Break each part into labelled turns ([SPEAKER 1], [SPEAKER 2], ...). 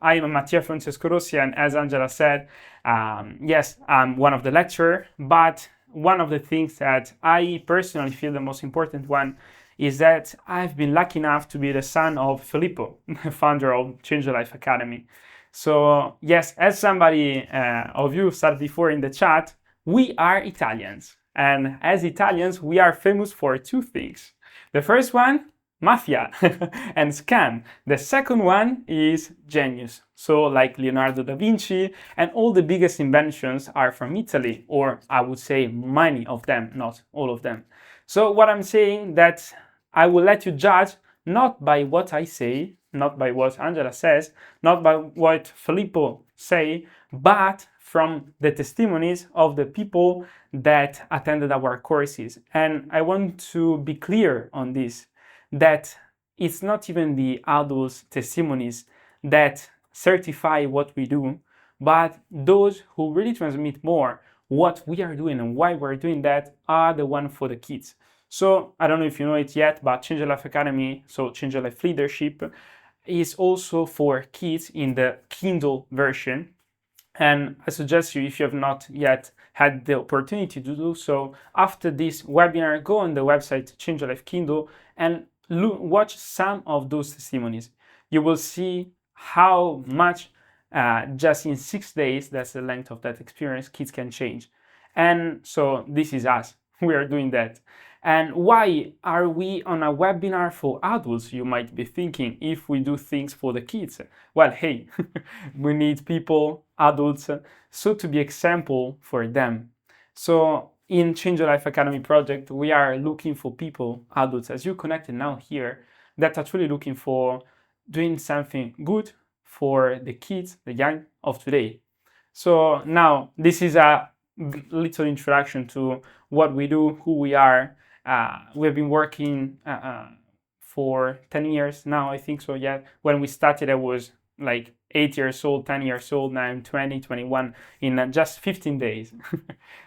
[SPEAKER 1] I'm Mattia Francesco Rossi, and as Angela said, yes, I'm one of the lecturers, but one of the things that I personally feel the most important one is that I've been lucky enough to be the son of Filippo, founder of Change Your Life Academy. So yes, as somebody of you said before in the chat, we are Italians. And as Italians, we are famous for two things. The first one, mafia and scam. The second one is genius. So like Leonardo da Vinci, and all the biggest inventions are from Italy, or I would say many of them, not all of them. So what I'm saying that I will let you judge not by what I say, not by what Angela says, not by what Filippo say, but from the testimonies of the people that attended our courses. And I want to be clear on this, that it's not even the adults' testimonies that certify what we do, but those who really transmit more what we are doing and why we're doing that are the one for the kids. So I don't know if you know it yet, but Change Your Life Academy, so Change Your Life Leadership, is also for kids in the Kindle version. And I suggest you, if you have not yet had the opportunity to do so, after this webinar, go on the website Change Your Life Kindle and watch some of those testimonies. You will see how much just in 6 days, that's the length of that experience, kids can change. And so this is us. We are doing that. And why are we on a webinar for adults, you might be thinking, if we do things for the kids? Well, hey, we need people, adults, so to be example for them. So in Change Your Life Academy project, we are looking for people, adults, as you connected now here, that are truly looking for doing something good for the kids, the young of today. So now this is a little introduction to what we do, who we are. We've been working for 10 years now, I think so, yeah. When we started, I was like 8 years old, 10 years old, now I'm 20, 21 in just 15 days.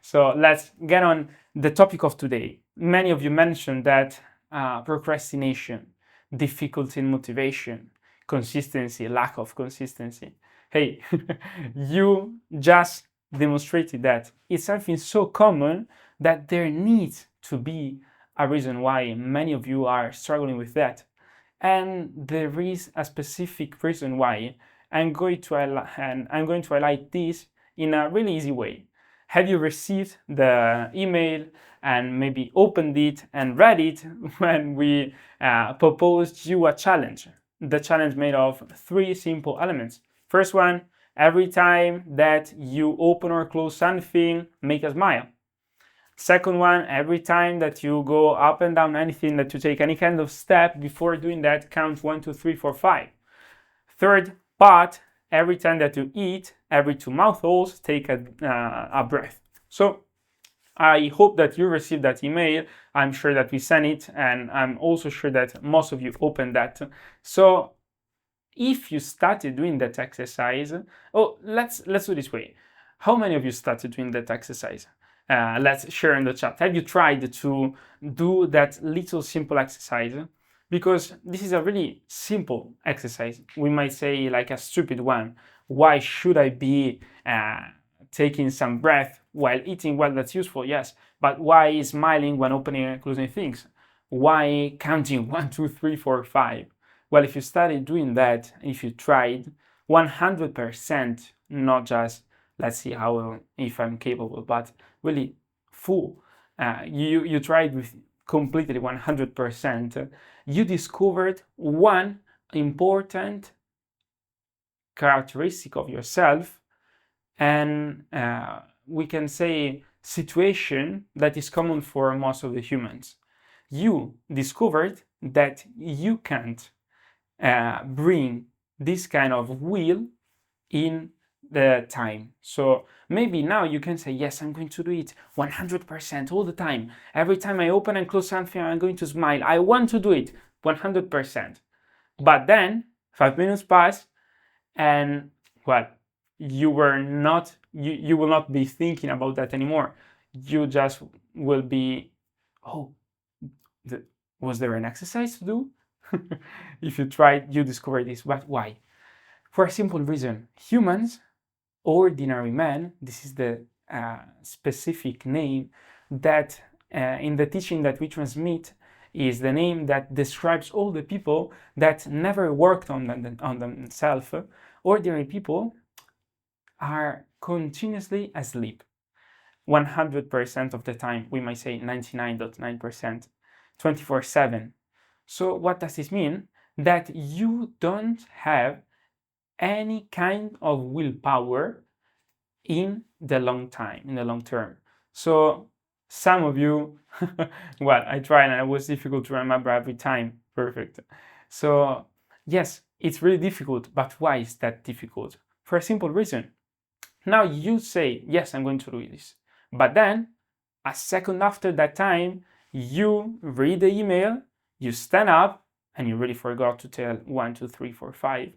[SPEAKER 1] So let's get on the topic of today. Many of you mentioned that procrastination, difficulty in motivation, consistency, lack of consistency. Hey, you just demonstrated that it's something so common that there needs to be a reason why many of you are struggling with that. And there is a specific reason why I'm going to highlight this in a really easy way. Have you received the email and maybe opened it and read it when we proposed you a challenge? The challenge made of 3 simple elements. First one, every time that you open or close something, make a smile. Second one, every time that you go up and down anything, that you take any kind of step, before doing that, count 1, 2, 3, 4, 5. Third part, every time that you eat, every 2 mouthfuls, take a breath. So I hope that you received that email. I'm sure that we sent it, and I'm also sure that most of you opened that. So if you started doing that exercise, let's do this way. How many of you started doing that exercise? Let's share in the chat. Have you tried to do that little simple exercise? Because this is a really simple exercise. We might say like a stupid one. Why should I be taking some breath while eating? Well, that's useful, yes. But why smiling when opening and closing things? Why counting 1, 2, 3, 4, 5? Well, if you started doing that, if you tried 100%, not just let's see how if I'm capable, but really full, you tried with completely 100%, you discovered one important characteristic of yourself, and we can say situation that is common for most of the humans. You discovered that you can't bring this kind of will in the time. So maybe now you can say, yes, I'm going to do it 100% all the time. Every time I open and close something, I'm going to smile. I want to do it 100%. But then 5 minutes pass, and well, you will not be thinking about that anymore. You just will be, was there an exercise to do? If you tried, you discover this. But why? For a simple reason, humans, ordinary men, this is the specific name that in the teaching that we transmit is the name that describes all the people that never worked on themselves. Ordinary people are continuously asleep 100% of the time. We might say 99.9%, 24/7. So what does this mean? That you don't have any kind of willpower in the long term. So some of you, well, I tried and it was difficult to remember every time. Perfect. So yes, it's really difficult, but why is that difficult? For a simple reason. Now you say, yes, I'm going to do this. But then, a second after that time, you read the email, you stand up, and you really forgot to tell 1, 2, 3, 4, 5.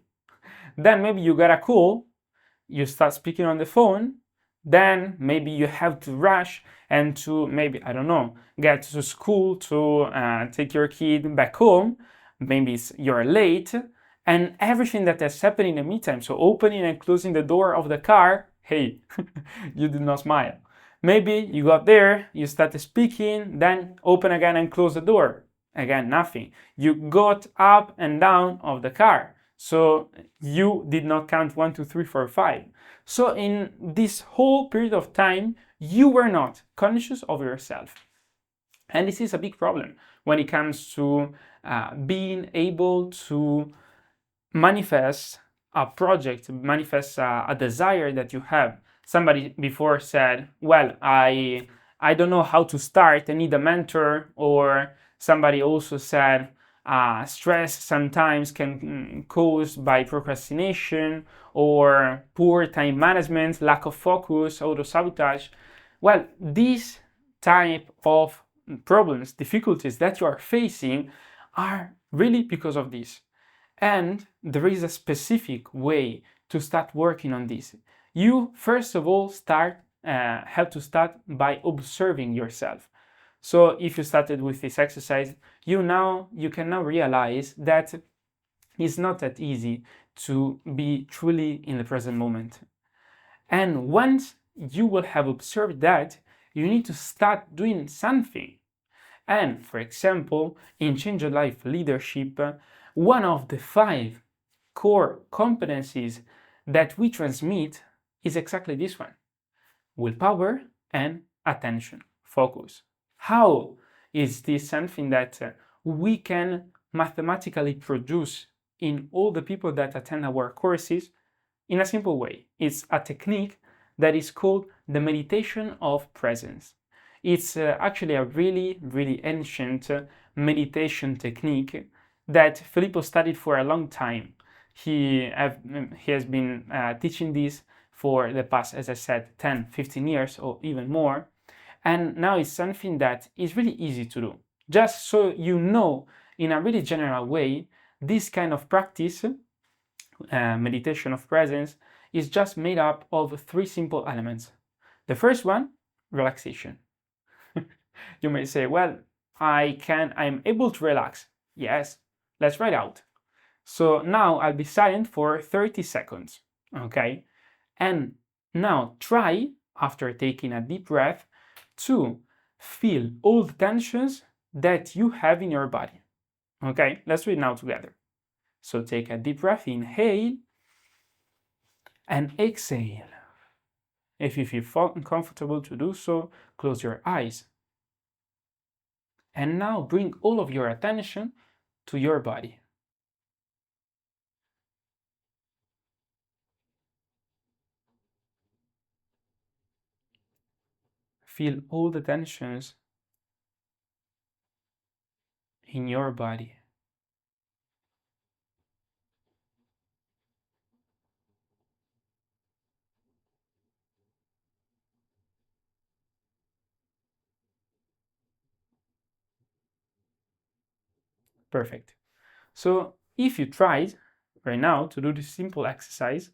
[SPEAKER 1] Then maybe you get a call, you start speaking on the phone, then maybe you have to rush and to maybe, I don't know, get to school to take your kid back home. Maybe you're late, and everything that has happened in the meantime, so opening and closing the door of the car, hey, you did not smile. Maybe you got there, you started speaking, then open again and close the door. Again, nothing. You got up and down of the car. So you did not count 1, 2, 3, 4, 5. So in this whole period of time, you were not conscious of yourself. And this is a big problem when it comes to being able to manifest a project, manifest a desire that you have. Somebody before said, well, I don't know how to start, I need a mentor. Or somebody also said, stress sometimes can caused by procrastination or poor time management, lack of focus, auto-sabotage. Well, these type of problems, difficulties that you are facing are really because of this. And there is a specific way to start working on this. You first of all have to start by observing yourself. So if you started with this exercise, you can now realize that it's not that easy to be truly in the present moment. And once you will have observed that, you need to start doing something. And for example, in Change Your Life Leadership, one of the 5 core competencies that we transmit is exactly this one: willpower and attention, focus. How is this something that we can mathematically produce in all the people that attend our courses? In a simple way, it's a technique that is called the meditation of presence. It's actually a really, really ancient meditation technique that Filippo studied for a long time. He has been teaching this for the past, as I said, 10, 15 years or even more. And now it's something that is really easy to do. Just so you know, in a really general way, this kind of practice, meditation of presence, is just made up of 3 simple elements. The first one, relaxation. You may say, well, I'm able to relax. Yes, let's try it out. So now I'll be silent for 30 seconds, okay? And now try, after taking a deep breath, to feel all the tensions that you have in your body. Okay, let's do it now together. So take a deep breath, inhale, and exhale. If you feel uncomfortable to do so, close your eyes. And now bring all of your attention to your body. Feel all the tensions in your body. Perfect. So if you tried right now to do this simple exercise,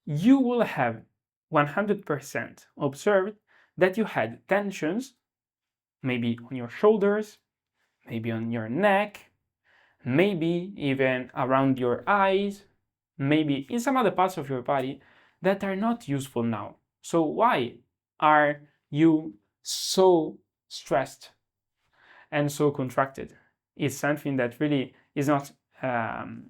[SPEAKER 1] you will have 100% observed that you had tensions, maybe on your shoulders, maybe on your neck, maybe even around your eyes, maybe in some other parts of your body that are not useful now. So why are you so stressed and so contracted? It's something that really is not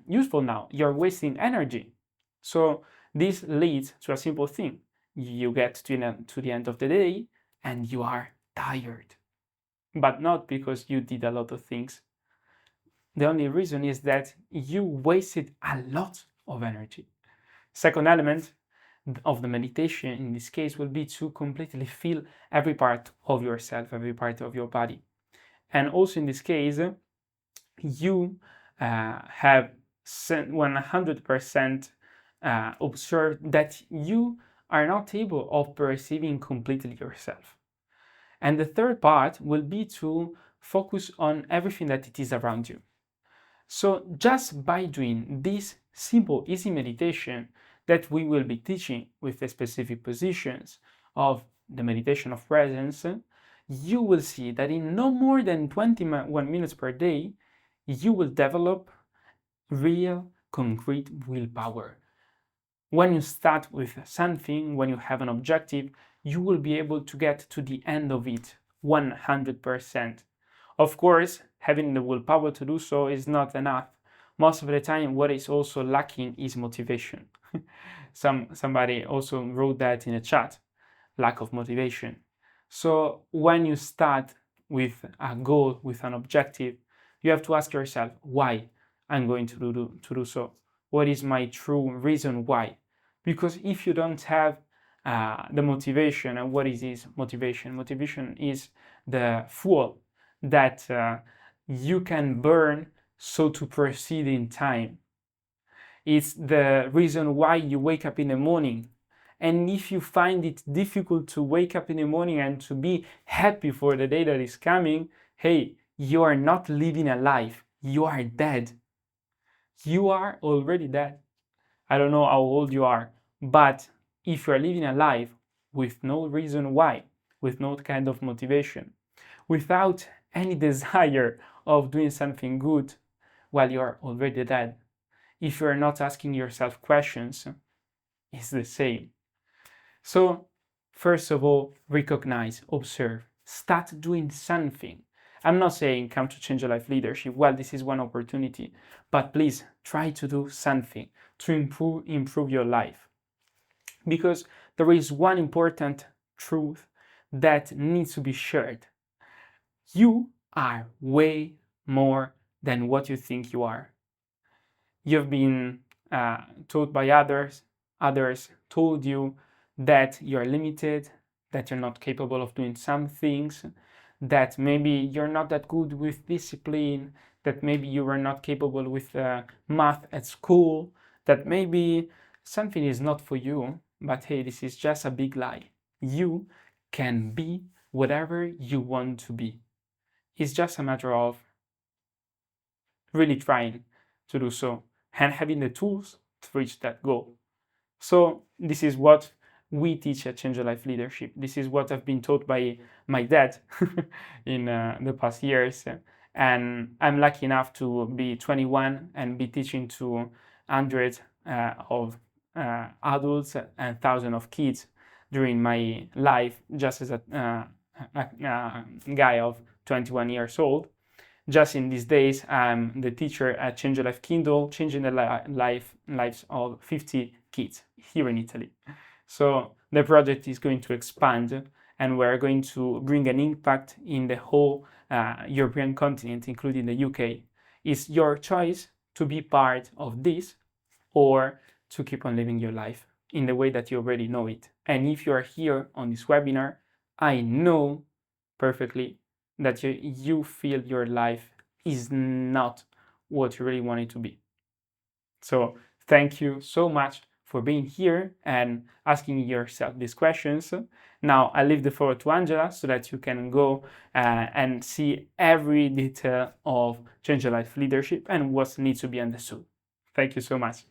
[SPEAKER 1] useful now. You're wasting energy. So this leads to a simple thing. You get to the end of the day and you are tired, but not because you did a lot of things. The only reason is that you wasted a lot of energy. Second element of the meditation in this case will be to completely feel every part of yourself, every part of your body. And also in this case, you have 100% observed that you are not able of perceiving completely yourself. And the third part will be to focus on everything that it is around you. So just by doing this simple, easy meditation that we will be teaching with the specific positions of the meditation of presence, you will see that in no more than 21 minutes per day, you will develop real, concrete willpower. When you start with something, when you have an objective, you will be able to get to the end of it 100%. Of course, having the willpower to do so is not enough. Most of the time, what is also lacking is motivation. Somebody also wrote that in a chat, lack of motivation. So when you start with a goal, with an objective, you have to ask yourself, why I'm going to do so? What is my true reason why? Because if you don't have the motivation, and what is this motivation? Motivation is the fuel that you can burn so to proceed in time. It's the reason why you wake up in the morning. And if you find it difficult to wake up in the morning and to be happy for the day that is coming, hey, you are not living a life. You are dead. You are already dead. I don't know how old you are, but if you are living a life with no reason why, with no kind of motivation, without any desire of doing something good, well, you are already dead. If you are not asking yourself questions, it's the same. So, first of all, recognize, observe, start doing something. I'm not saying come to change your life leadership. Well, this is one opportunity, but please try to do something to improve your life. Because there is one important truth that needs to be shared. You are way more than what you think you are. You've been taught by others told you that you're limited, that you're not capable of doing some things, that maybe you're not that good with discipline, that maybe you were not capable with math at school, that maybe something is not for you. But hey, this is just a big lie. You can be whatever you want to be. It's just a matter of really trying to do so and having the tools to reach that goal. So this is what we teach at Change Your Life Leadership. This is what I've been taught by my dad in the past years. And I'm lucky enough to be 21 and be teaching to hundreds of adults and thousands of kids during my life, just as a guy of 21 years old. Just in these days, I'm the teacher at Change Your Life Kindle, changing the lives of 50 kids here in Italy. So the project is going to expand, and we're going to bring an impact in the whole European continent, including the UK. It's your choice to be part of this or to keep on living your life in the way that you already know it. And if you are here on this webinar, I know perfectly that you feel your life is not what you really want it to be. So thank you so much for being here and asking yourself these questions. Now I leave the floor to Angela so that you can go and see every detail of Change Your Life Leadership and what needs to be understood. Thank you so much.